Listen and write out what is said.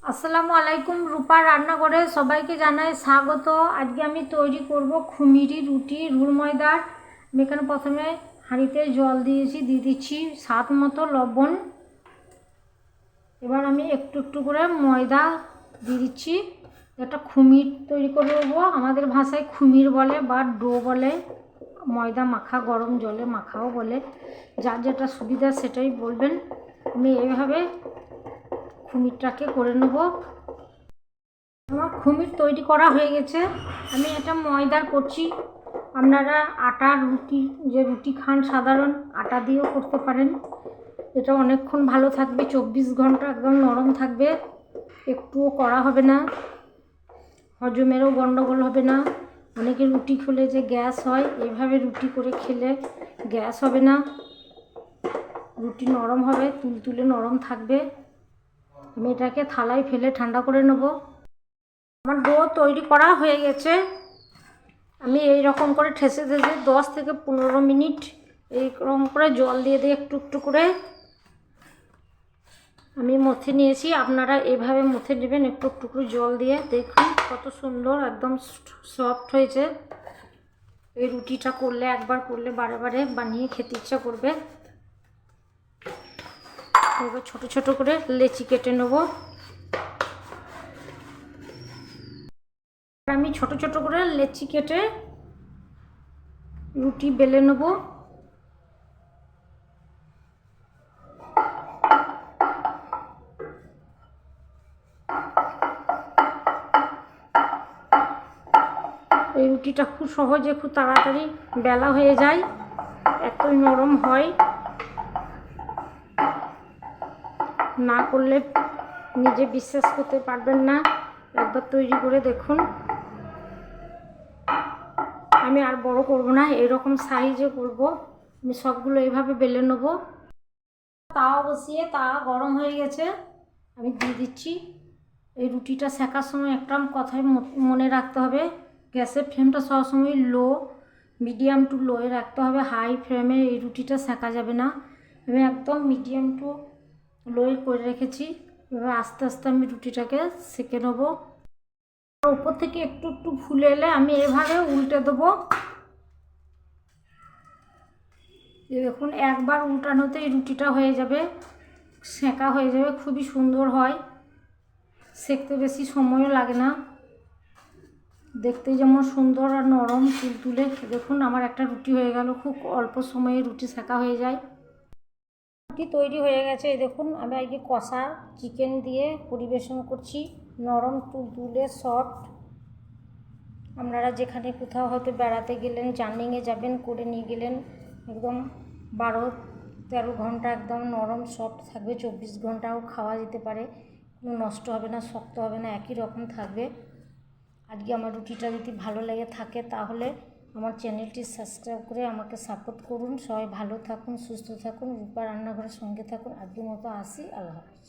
আসসালামু আলাইকুম, রূপা রান্নাঘরে সবাইকে জানাই স্বাগত। আজকে আমি তৈরি করব খুমিরি রুটি রুল ময়দার। আমি এখানে প্রথমে হাঁড়িতে জল দিয়ে দিচ্ছি স্বাদ মতো লবণ। এবার আমি একটু একটু করে ময়দা দিয়ে দিচ্ছি। একটা খুমির তৈরি করে নেবো, আমাদের ভাষায় খুমির বলে বা ডো বলে, ময়দা মাখা গরম জলে মাখাও বলে, যার যেটা সুবিধা সেটাই বলবেন। আমি এইভাবে খুমিরটাকে করে নেব। আমার খুমির তৈরি করা হয়ে গেছে। আমি এটা ময়দার করছি, আপনারা আটার রুটি যে রুটি খান সাধারণ আটা দিয়েও করতে পারেন। এটা অনেকক্ষণ ভালো থাকবে, 24 ঘন্টা একদম নরম থাকবে, একটুও কড়া হবে না, হজমেরও গন্ডগোল হবে না। অনেকে রুটি খেলে যে গ্যাস হয়, এইভাবে রুটি করে খেলে গ্যাস হবে না, রুটি নরম হবে, তুলতুলে নরম থাকবে। আমি এটাকে থালায় ফেলে ঠান্ডা করে নেব। আমার ডো তৈরি করা হয়ে গেছে। আমি এই রকম করে ঠেসে 10 থেকে 15 মিনিট এইরকম করে জল দিয়ে একটু একটু করে আমি মথে নিয়েছি। আপনারা এভাবে মথে নেবেন একটু একটু করে জল দিয়ে। দেখুন কত সুন্দর একদম সফট হয়েছে। এই রুটিটা করলে একবার করলে বারে বারে বানিয়ে খেতে ইচ্ছা করবে। এবার ছোট ছোট করে লেচি কেটে নেব। আমি ছোট ছোট করে লেচি কেটে রুটি বেলে নেব। এই রুটিটা খুব সহজে খুব তাড়াতাড়ি বেলা হয়ে যায়, এতই নরম হয়। না করলে নিজে বিশ্বাস করতে পারবেন না, একবার তৈরি করে দেখুন। আমি আর বড় করব না, এরকম সাইজে করব। আমি সবগুলো এইভাবে বেলে নেব। তাওয়া বসিয়ে তাওয়া গরম হয়ে গেছে, আমি দিয়ে দিচ্ছি। এই রুটিটা সেকার সময় একটা কথাই মনে রাখতে হবে, গ্যাসের ফ্লেমটা সবসময় লো, মিডিয়াম টু লোয়ে রাখতে হবে। হাই ফ্লেমে এই রুটিটা সেকা যাবে না। আমি একদম মিডিয়াম টু লোয়ে করে রেখেছি। এবার আস্তে আস্তে আমি রুটিটাকে সেকে নেবো। উপর থেকে একটু একটু ফুলে এলে আমি এভাবে উল্টে দেবো। দেখুন একবার উল্টানোতে এই রুটিটা হয়ে যাবে, সেঁকা হয়ে যাবে, খুবই সুন্দর হয়। সেঁকতে বেশি সময়ও লাগে না, দেখতে যেমন সুন্দর আর নরম তুলতুলে। দেখুন আমার একটা রুটি হয়ে গেল, খুব অল্প সময়ে রুটি সেঁকা হয়ে যায়। রুটি তৈরি হয়ে গেছে। এই দেখুন আমি আজকে কষা চিকেন দিয়ে পরিবেশন করছি, নরম তুলতুলে সফট। আপনারা যেখানে কোথাও হয়তো বেড়াতে গেলেন, জার্নিংয়ে যাবেন, করে নিয়ে গেলেন, একদম 12-13 ঘন্টা একদম নরম সফট থাকবে, 24 ঘন্টাও খাওয়া যেতে পারে, কোনো নষ্ট হবে না, শক্ত হবে না, একই রকম থাকবে। আজকে আমার রুটিটা যদি ভালো লেগে থাকে তাহলে আমার চ্যানেলটি সাবস্ক্রাইব করে আমাকে সাপোর্ট করুন। সবাই ভালো থাকুন, সুস্থ থাকুন, রূপা রান্নাঘরের সঙ্গে থাকুন। আজকের মতো আসি, আল্লাহ হাফেজ।